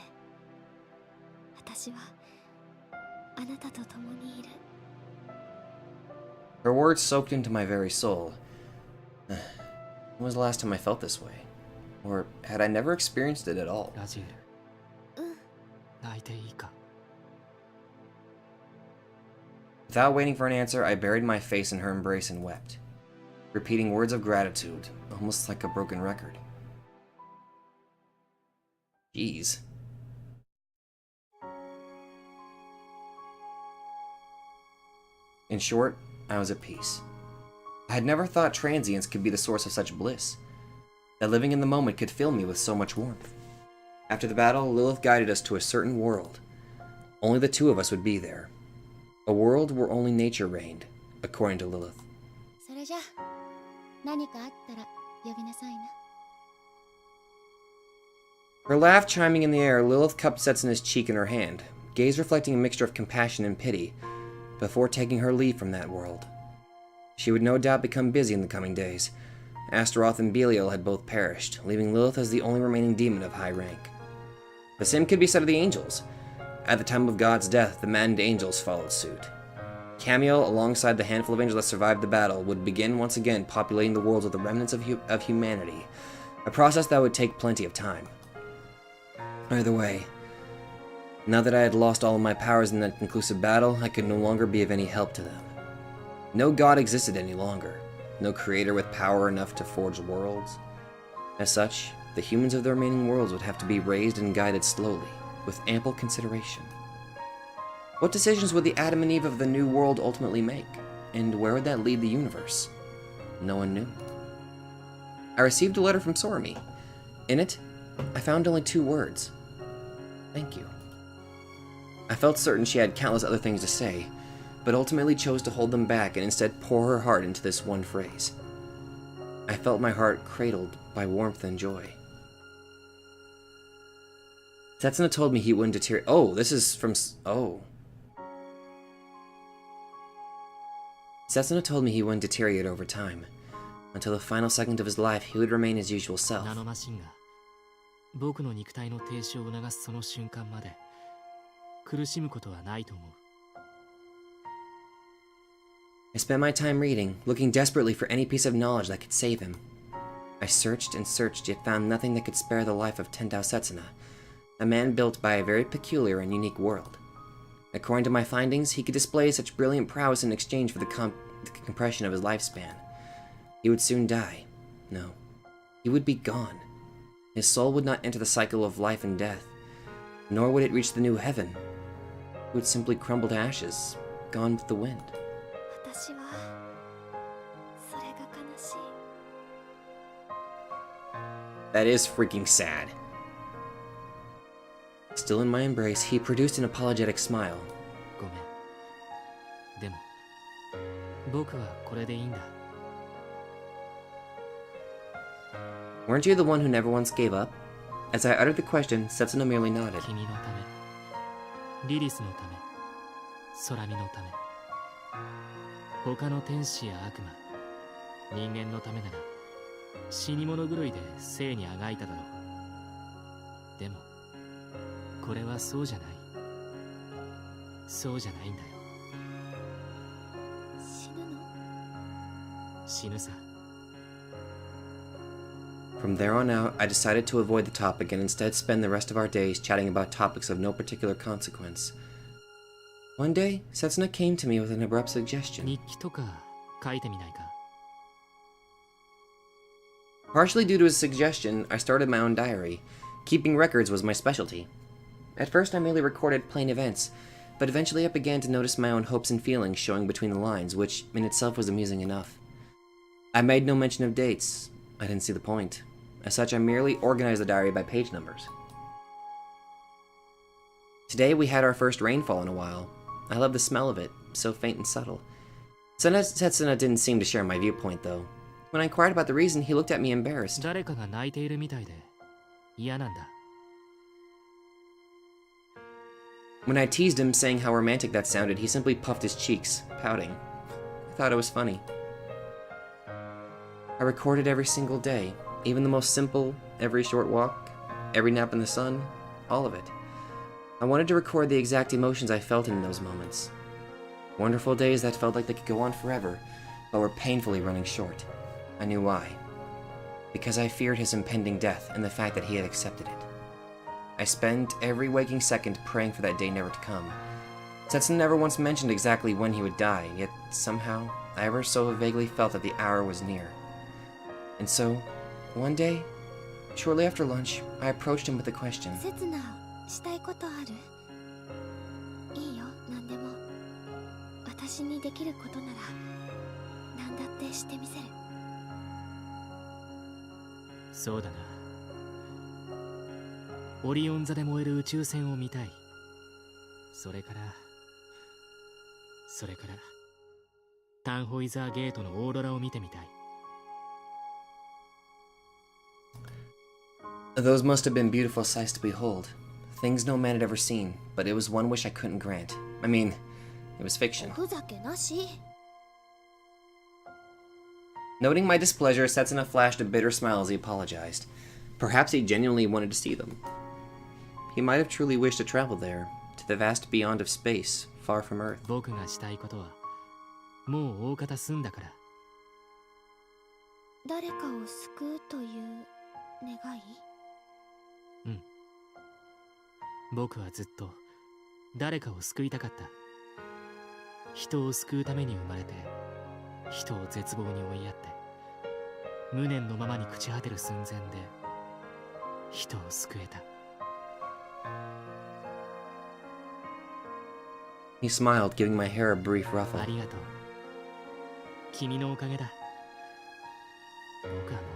私はあなたと共にいる。Her words soaked into my very soul. When was the last time I felt this way? Or had I never experienced it at all? ラジエル、泣いていいか。Without waiting for an answer, I buried my face in her embrace and wept, repeating words of gratitude, almost like a broken record. Jeez. In short, I was at peace. I had never thought transience could be the source of such bliss, that living in the moment could fill me with so much warmth. After the battle, Lilith guided us to a certain world. Only the two of us would be there. A world where only nature reigned, according to Lilith. それじゃ、何かあったら呼びなさいな。Her laugh chiming in the air, Lilith cupped Setsuna's cheek in her hand, gaze reflecting a mixture of compassion and pity, before taking her leave from that world. She would no doubt become busy in the coming days. Astaroth and Belial had both perished, leaving Lilith as the only remaining demon of high rank. The same could be said of the angels. At the time of God's death, the maddened angels followed suit. Camiel, alongside the handful of angels that survived the battle, would begin once again populating the worlds with the remnants of humanity, a process that would take plenty of time. Either way, now that I had lost all of my powers in that conclusive battle, I could no longer be of any help to them. No god existed any longer, no creator with power enough to forge worlds. As such, the humans of the remaining worlds would have to be raised and guided slowly, with ample consideration. What decisions would the Adam and Eve of the new world ultimately make? And where would that lead the universe? No one knew. I received a letter from Sorami. In it, I found only 2 words. Thank you. I felt certain she had countless other things to say, but ultimately chose to hold them back and instead pour her heart into this one phrase. I felt my heart cradled by warmth and joy. Setsuna told me he wouldn't deteriorate. Oh, this is from. Oh. Setsuna told me he wouldn't deteriorate over time. Until the final second of his life, he would remain his usual self. ナノマシンが僕の肉体の停止を促すその瞬間まで苦しむことはないと思う。I spent my time reading, looking desperately for any piece of knowledge that could save him. I searched and searched, yet found nothing that could spare the life of Tendao Setsuna, a man built by a very peculiar and unique world. According to my findings, he could display such brilliant prowess in exchange for the compression of his lifespan. He would soon die. No, he would be gone. His soul would not enter the cycle of life and death, nor would it reach the new heaven. It would simply crumble to ashes, gone with the wind. 私はそれが悲しい。 That is freaking sad. Still in my embrace, he produced an apologetic smile. ごめん。でも、僕はこれでいいんだ。 Weren't you the one who never once gave up? As I uttered the question, Setsuna merely nodded. 君のため、リリスのため、空見のため、他の天使や悪魔、人間のためなら、死に物狂いで生にあがいただろう。でも、これはそうじゃない。そうじゃないんだよ。死ぬの？死ぬさ。 From there on out, I decided to avoid the topic and instead spend the rest of our days chatting about topics of no particular consequence. One day, Setsuna came to me with an abrupt suggestion. 日記とか書いてみないか？ Partially due to his suggestion, I started my own diary. Keeping records was my specialty. At first, I merely recorded plain events, but eventually I began to notice my own hopes and feelings showing between the lines, which in itself was amusing enough. I made no mention of dates. I didn't see the point. As such, I merely organized the diary by page numbers. Today, we had our first rainfall in a while. I loved the smell of it, so faint and subtle. Setsuna didn't seem to share my viewpoint, though. When I inquired about the reason, he looked at me embarrassed. 誰かが泣いているみたいで嫌なんだ。 When I teased him, saying how romantic that sounded, he simply puffed his cheeks, pouting. I thought it was funny. I recorded every single day, even the most simple, every short walk, every nap in the sun, all of it. I wanted to record the exact emotions I felt in those moments. Wonderful days that felt like they could go on forever, but were painfully running short. I knew why. Because I feared his impending death and the fact that he had accepted it. I spent every waking second praying for that day never to come. Setsuna never once mentioned exactly when he would die, yet somehow I ever so vaguely felt that the hour was near. And so, one day, shortly after lunch, I approached him with a question. せつな、したいことある？いいよ、何でも。私にできることなら、何だってしてみせる。そうだな。オリオン座で燃える宇宙船を見たい。それからタンホイザーゲートのオーロラを見てみたい。 Those must have been beautiful sights to behold. Things no man had ever seen, but it was one wish I couldn't grant. I mean, it was fiction. ふざけなし。 Noting my displeasure, Setsuna flashed a bitter smile as he apologized. Perhaps he genuinely wanted to see them. He might have truly wished to travel there, to the vast beyond of space, far from Earth. 僕がしたいことはもう大方済んだから。誰かを救うという願い？僕はずっと誰かを救いたかった。人を救うために生まれて、人を絶望に追いやって、無念のままに朽ち果てる寸前で人を救えた。 He smiled, giving my hair a brief ruffle. ありがとう。君のおかげだ。僕はも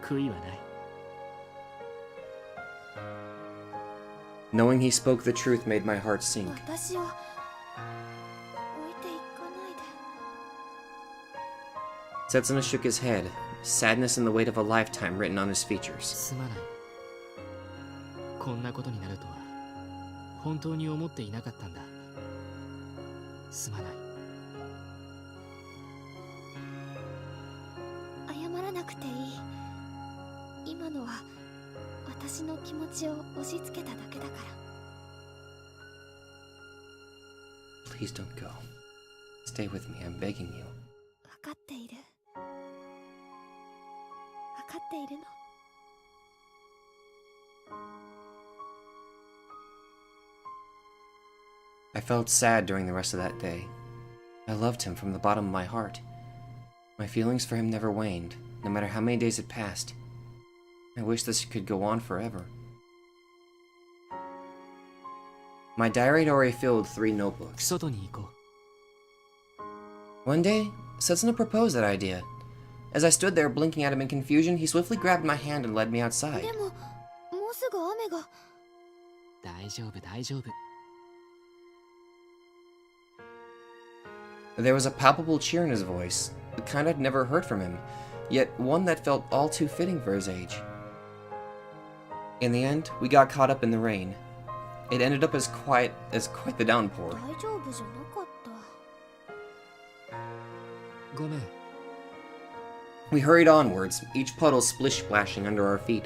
う悔いはない。 Knowing he spoke the truth made my heart sink. 私を置いていかないで。 Setsuna shook his head, sadness and the weight of a lifetime written on his features. すまない。こんなことになるとは本当に思っていなかったんだ。すまない。謝らなくていい。今のは私の気持ちを押し付けただけだから。 Please don't go. Stay with me, I'm begging you. 分かっている。分かっているの。I felt sad during the rest of that day. I loved him from the bottom of my heart. My feelings for him never waned, no matter how many days had passed. I wish this could go on forever. My diary had already filled 3 notebooks. 外に行こ One day, Setsuna proposed that idea. As I stood there blinking at him in confusion, he swiftly grabbed my hand and led me outside. でも、もうすぐ雨が。う。大丈夫、大丈夫。There was a palpable cheer in his voice, the kind I'd never heard from him, yet one that felt all too fitting for his age. In the end, we got caught up in the rain. It ended up as quite the downpour. 大丈夫じゃなかった。ごめん。We hurried onwards, each puddle splish-splashing under our feet.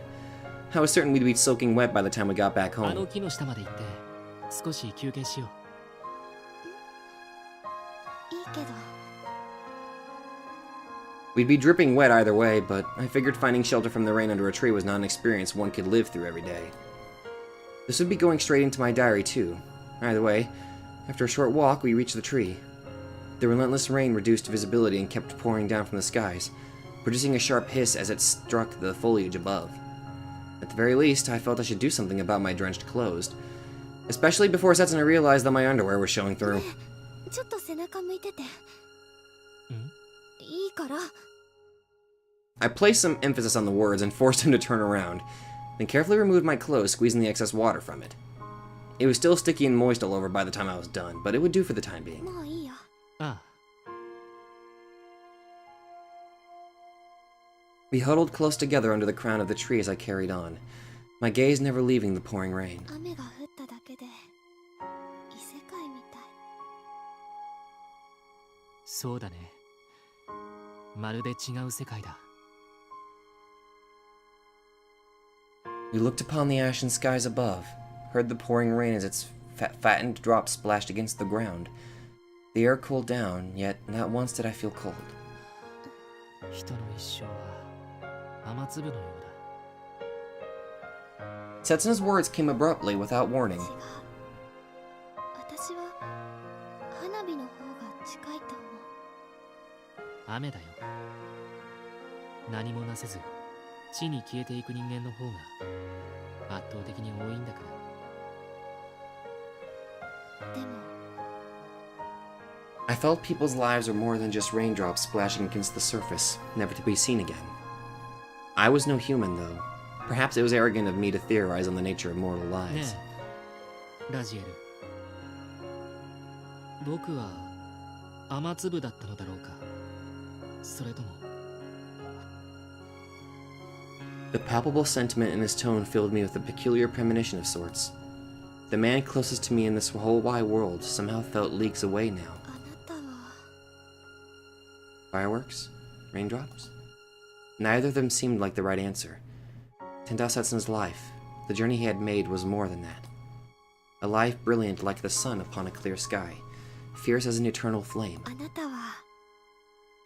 I was certain we'd be soaking wet by the time we got back あの home. 木の下まで行って少し休憩しよいいけど。We'd be dripping wet either way, but I figured finding shelter from the rain under a tree was not an experience one could live through every day. This would be going straight into my diary too. Either way, after a short walk, we reached the tree. The relentless rain reduced visibility and kept pouring down from the skies, producing a sharp hiss as it struck the foliage above. At the very least, I felt I should do something about my drenched clothes, especially before Setsuna realized that my underwear was showing through. ちょっと背中向いてて。う。ん？いいから。I placed some emphasis on the words and forced him to turn around, then carefully removed my clothes, squeezing the excess water from it. It was still sticky and moist all over by the time I was done, but it would do for the time being. もういいよ。ああ。We huddled close together under the crown of the tree as I carried on, my gaze never leaving the pouring rain. 雨が降っただけで異世界みたい。そうだね。まるで違う世界だ。We looked upon the ashen skies above, heard the pouring rain as its fattened drops splashed against the ground. The air cooled down, yet not once did I feel cold. 人の一生は雨粒のようだ。Setsuna's words came abruptly without warning. 違う。私は花火の方が近いと思う。雨だよ。何もなせず地に消えていく人間の方が圧倒的に多いんだから。でも、I felt people's lives were more than just raindrops splashing against the surface, never to be seen again. I was no human, though. Perhaps it was arrogant of me to theorize on the nature of mortal ね lives. え、ラジエル。僕は雨粒だったのだろうか。それとも。The palpable sentiment in his tone filled me with a peculiar premonition of sorts. The man closest to me in this whole wide world somehow felt leagues away now. あなたは。 Fireworks? Raindrops? Neither of them seemed like the right answer. Tendao Setsuna's life, the journey he had made, was more than that. A life brilliant like the sun upon a clear sky, fierce as an eternal flame. あなたは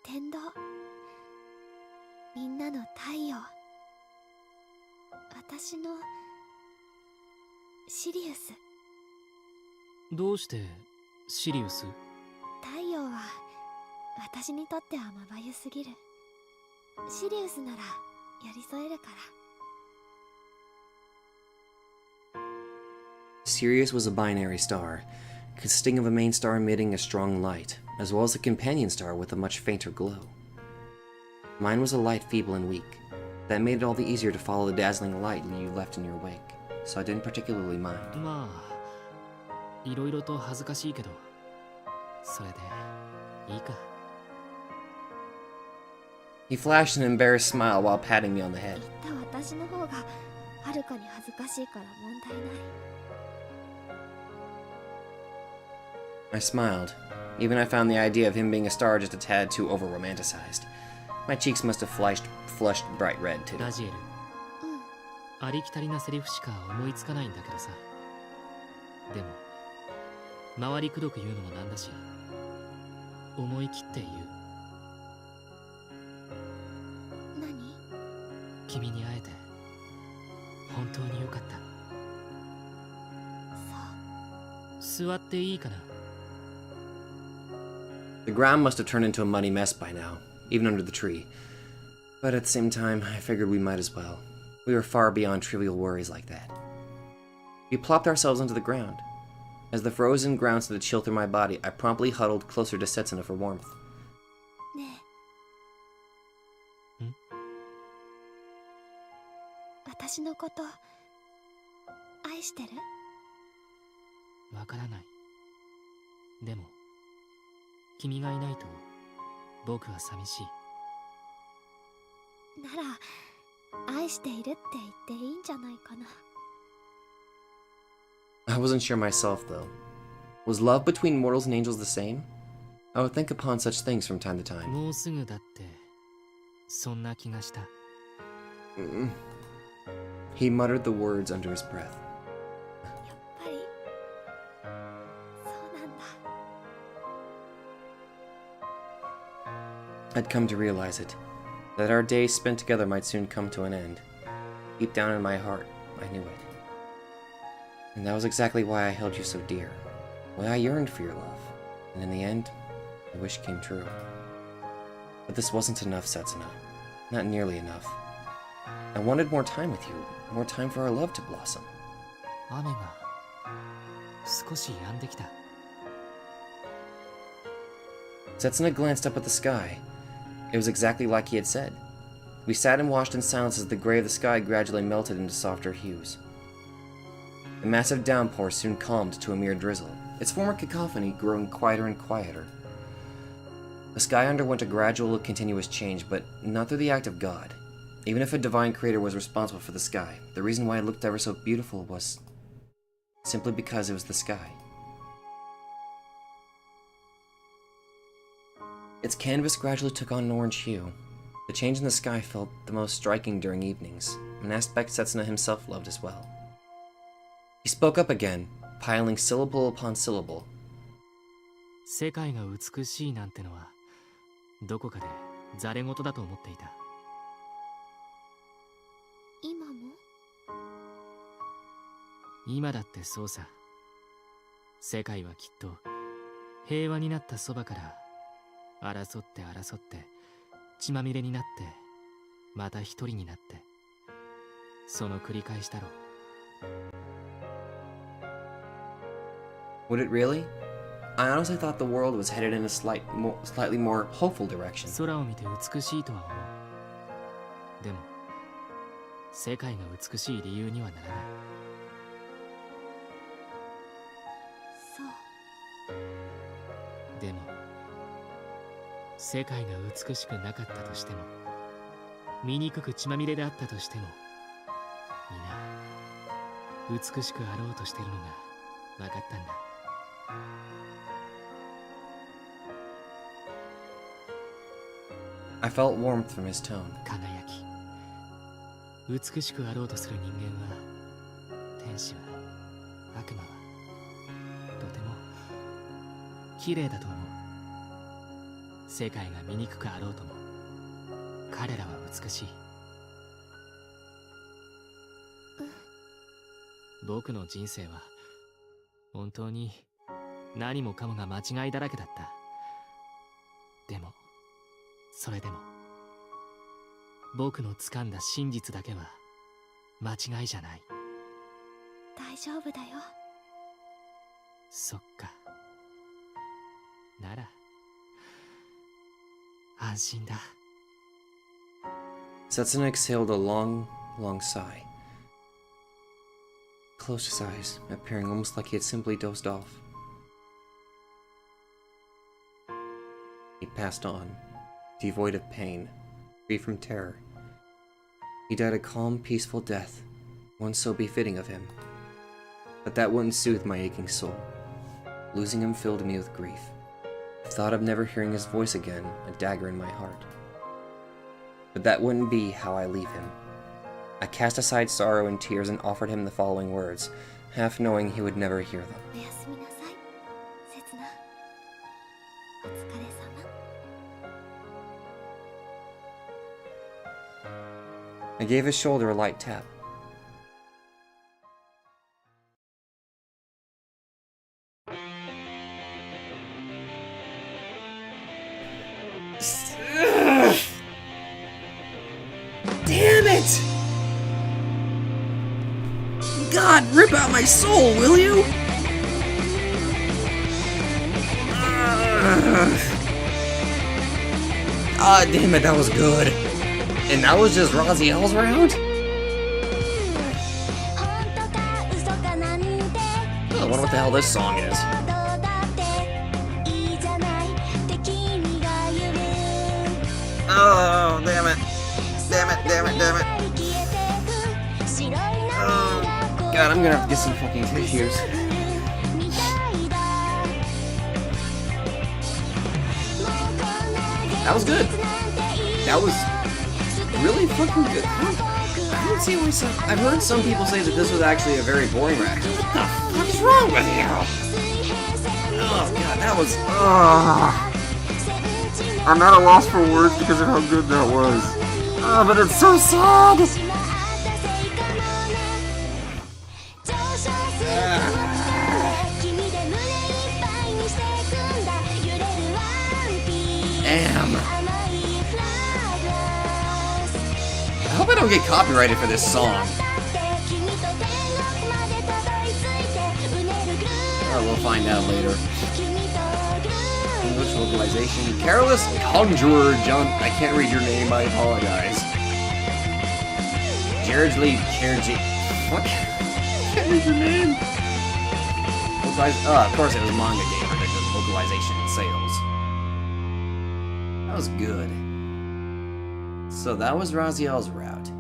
天道、みんなの太陽。私のシリウス。どうしてシリウス？太陽は私にとってはまばゆすぎる。シリウスなら寄り添えるから。Sirius was a binary star, consisting of a main star emitting a strong light, as well as a companion star with a much fainter glow. Mine was a light feeble and weak. That made it all the easier to follow the dazzling light you left in your wake, so I didn't particularly mind. まあ、いろいろと恥ずかしいけど、それでいいか。He flashed an embarrassed smile while patting me on the head. 言った私の方がはるかに恥ずかしいから問題ない。I smiled. Even I found the idea of him being a star just a tad too over-romanticized. My cheeks must have flushed bright red, too. ラジエル、ありきたりなセリフしか思いつかないんだけどさ。でも、回りくどく言うのもなんだし、思い切って言う。何？君に会えて本当によかった。座っていいかな。 The ground must have turned into a muddy mess by now, even under the tree. But at the same time, I figured we might as well. We were far beyond trivial worries like that. We plopped ourselves onto the ground. As the frozen ground started to chill through my body, I promptly huddled closer to Setsuna for warmth. ねえ。私のこと愛してる？わからない。でも君がいないと僕は寂しい。なら愛しているって言っていいんじゃないかな。I wasn't sure myself, though. Was love between mortals and angels the same? I would think upon such things from time to time. もうすぐだってそんな気がした。He muttered the words under his breath. やっぱりそうなんだ。 I'd come to realize it, that our days spent together might soon come to an end. Deep down in my heart, I knew it. And that was exactly why I held you so dear, why I yearned for your love, and in the end, the wish came true. But this wasn't enough, Setsuna. Not nearly enough. I wanted more time with you, more time for our love to blossom. 雨が少し止んできた。 Setsuna glanced up at the sky. It was exactly like he had said. We sat and watched in silence as the gray of the sky gradually melted into softer hues. The massive downpour soon calmed to a mere drizzle, its former cacophony growing quieter and quieter. The sky underwent a gradual, continuous change, but not through the act of God. Even if a divine creator was responsible for the sky, the reason why it looked ever so beautiful was simply because it was the sky. Its canvas gradually took on an orange hue. The change in the sky felt the most striking during evenings, an aspect Setsuna himself loved as well. He spoke up again, piling syllable upon syllable. 世界が美しいなんてのはどこかでざれ言だと思っていた。今も？今だってそうさ。世界はきっと平和になったそばから争って争って血まみれになってまた一人になってその繰り返しだろう。 Would it really? I honestly thought the world was headed in a slightly more hopeful direction. 空を見て美しいとは思う。でも世界が美しい理由にはならない。そう。でも世界が美しくなかったとしても醜く血まみれであったとしても皆美しくあろうとしてるのが分かったんだ。 I felt warmth from his tone. 輝き美しくあろうとする人間は天使は悪魔はとても綺麗だと思う。世界が醜くあろうとも彼らは美しい。僕の人生は本当に何もかもが間違いだらけだった。でもそれでも僕の掴んだ真実だけは間違いじゃない。大丈夫だよ。そっか。なら安心だ。 Setsuna exhaled a long, long sigh. Closed his eyes, appearing almost like he had simply dozed off. He passed on, devoid of pain, free from terror. He died a calm, peaceful death, one so befitting of him. But that wouldn't soothe my aching soul. Losing him filled me with grief. The thought of never hearing his voice again, a dagger in my heart. But that wouldn't be how I leave him. I cast aside sorrow and tears and offered him the following words, half knowing he would never hear them. おやすみなさい、せつな。お疲れ様。I gave his shoulder a light tap. Damn it! God, rip out my soul, will you? Ah, damn it, that was good. And that was just Raziel's round? I wonder what the hell this song is. Oh, damn it. Damn it, damn it, damn it. Oh, God, I'm gonna have to get some fucking tissues. That was good. That was really fucking good. I don't see why some... I've heard some people say that this was actually a very boring record. What the fuck is wrong with you? Oh, God, that was... I'm at a loss for words because of how good that was. Oh, but it's so sad! Damn. I hope I don't get copyrighted for this song. Oh, we'll find out later. English localization. Careless Conjurer John. I can't read your name, I apologize. Jared Lee. Fuck. I can't read your name. Of course it was a manga game, but it was localization and sales. That was good. So that was Raziel's route.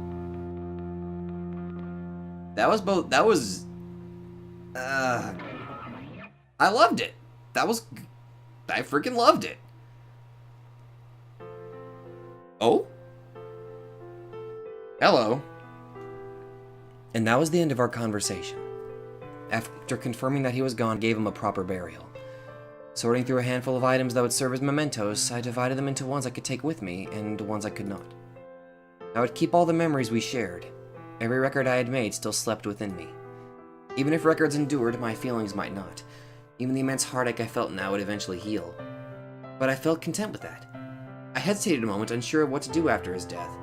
That was both. That was. I loved it. That was. I freaking loved it. Oh? Hello. And that was the end of our conversation. After confirming that he was gone, I gave him a proper burial. Sorting through a handful of items that would serve as mementos, I divided them into ones I could take with me and ones I could not. I would keep all the memories we shared. Every record I had made still slept within me. Even if records endured, my feelings might not. Even the immense heartache I felt now would eventually heal. But I felt content with that. I hesitated a moment, unsure of what to do after his death,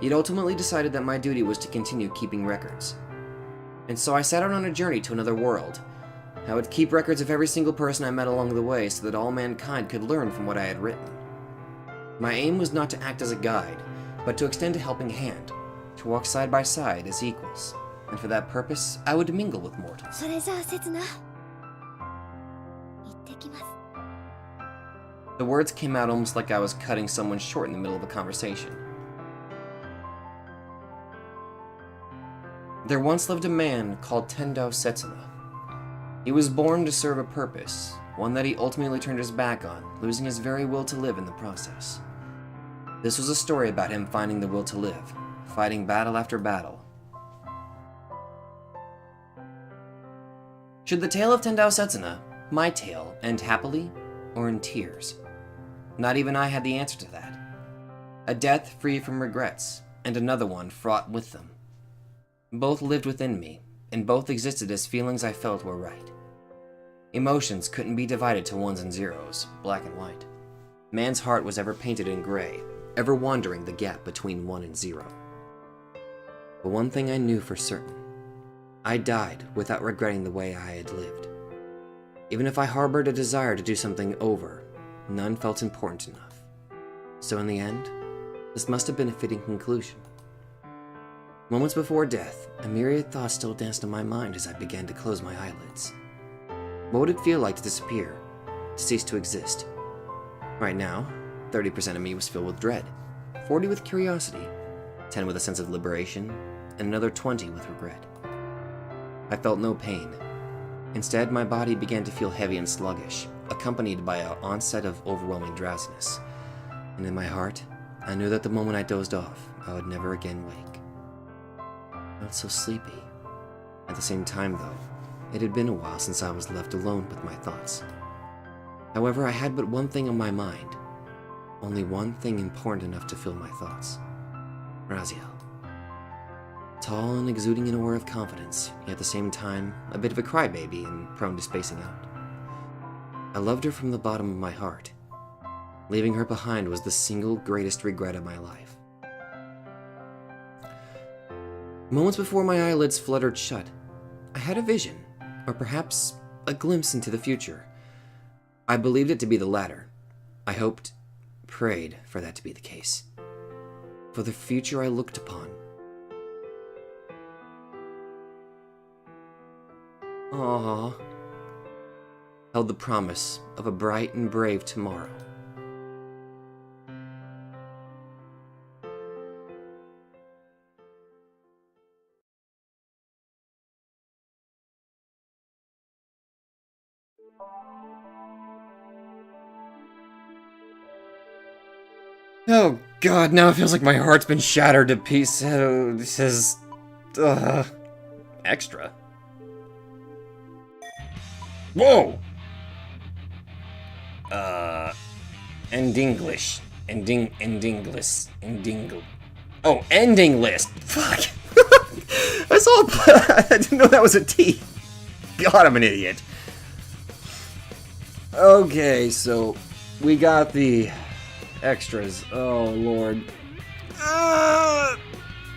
yet ultimately decided that my duty was to continue keeping records. And so I set out on a journey to another world. I would keep records of every single person I met along the way so that all mankind could learn from what I had written. My aim was not to act as a guide, but to extend a helping hand, to walk side by side as equals, and for that purpose, I would mingle with mortals. それじゃあSetsuna、行ってきます。 The words came out almost like I was cutting someone short in the middle of a conversation. There once lived a man called Tendou Setsuna. He was born to serve a purpose, one that he ultimately turned his back on, losing his very will to live in the process. This was a story about him finding the will to live, fighting battle after battle. Should the tale of Tendou Setsuna, my tale, end happily or in tears? Not even I had the answer to that. A death free from regrets, and another one fraught with them. Both lived within me, and both existed as feelings I felt were right. Emotions couldn't be divided to ones and zeros, black and white. Man's heart was ever painted in gray, ever wandering the gap between 1 and 0. But one thing I knew for certain. I died without regretting the way I had lived. Even if I harbored a desire to do something over, none felt important enough. So in the end, this must have been a fitting conclusion. Moments before death, a myriad thoughts still danced in my mind as I began to close my eyelids. What would it feel like to disappear, to cease to exist? Right now, 30% of me was filled with dread, 40% with curiosity, 10% with a sense of liberation, and another 20% with regret. I felt no pain. Instead, my body began to feel heavy and sluggish, accompanied by an onset of overwhelming drowsiness. And in my heart, I knew that the moment I dozed off, I would never again wake. I felt so sleepy. At the same time, though, it had been a while since I was left alone with my thoughts. However, I had but one thing on my mind. Only one thing important enough to fill my thoughts. Raziel. Tall and exuding an aura of confidence, yet at the same time, a bit of a crybaby and prone to spacing out. I loved her from the bottom of my heart. Leaving her behind was the single greatest regret of my life. Moments before my eyelids fluttered shut, I had a vision, or perhaps a glimpse into the future. I believed it to be the latter. I hoped, prayed for that to be the case. For the future I looked upon. Aww. Held the promise of a bright and brave tomorrow. Oh god, now it feels like my heart's been shattered to pieces. This is... extra. Whoa! Ending list. Oh, ending list! Fuck! I saw... I didn't know that was a T. God, I'm an idiot. Okay, so... we got the... extras. Oh, Lord. That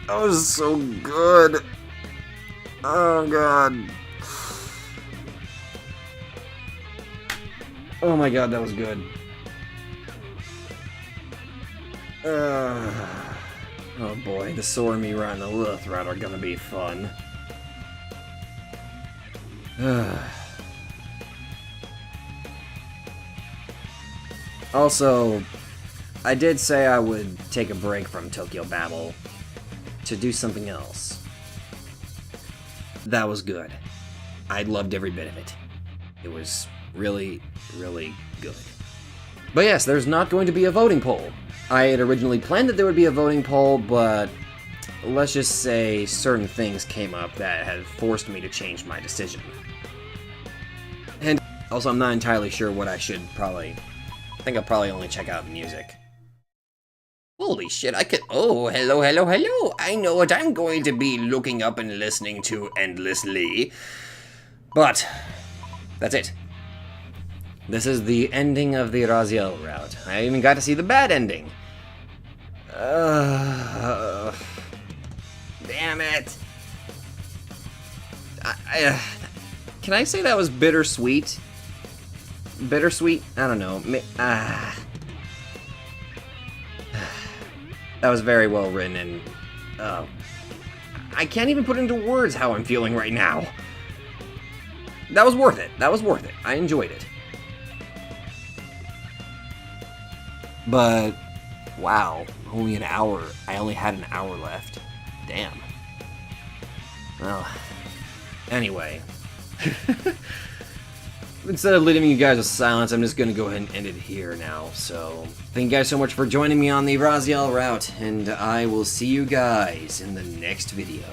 was so good. Oh, God. Oh my god, that was good. Oh boy, the sore me right in the little throat are gonna be fun. Also, I did say I would take a break from Tokyo Babel to do something else. That was good. I loved every bit of it. It was really, really good. But yes, there's not going to be a voting poll. I had originally planned that there would be a voting poll, but let's just say certain things came up that had forced me to change my decision. And also, I'm not entirely sure what I should probably... I think I'll probably only check out music. Holy shit, I could... Oh, hello, hello, hello! I know what I'm going to be looking up and listening to endlessly. But, that's it. This is the ending of the Raziel route. I even got to see the bad ending. Damn it. Can I say that was bittersweet? Bittersweet? I don't know. That was very well written and... I can't even put into words how I'm feeling right now. That was worth it. That was worth it. I enjoyed it. But, wow, only an hour. I only had an hour left. Damn. Well, anyway. Instead of leaving you guys with silence, I'm just going to go ahead and end it here now. So, thank you guys so much for joining me on the Raziel route, and I will see you guys in the next video.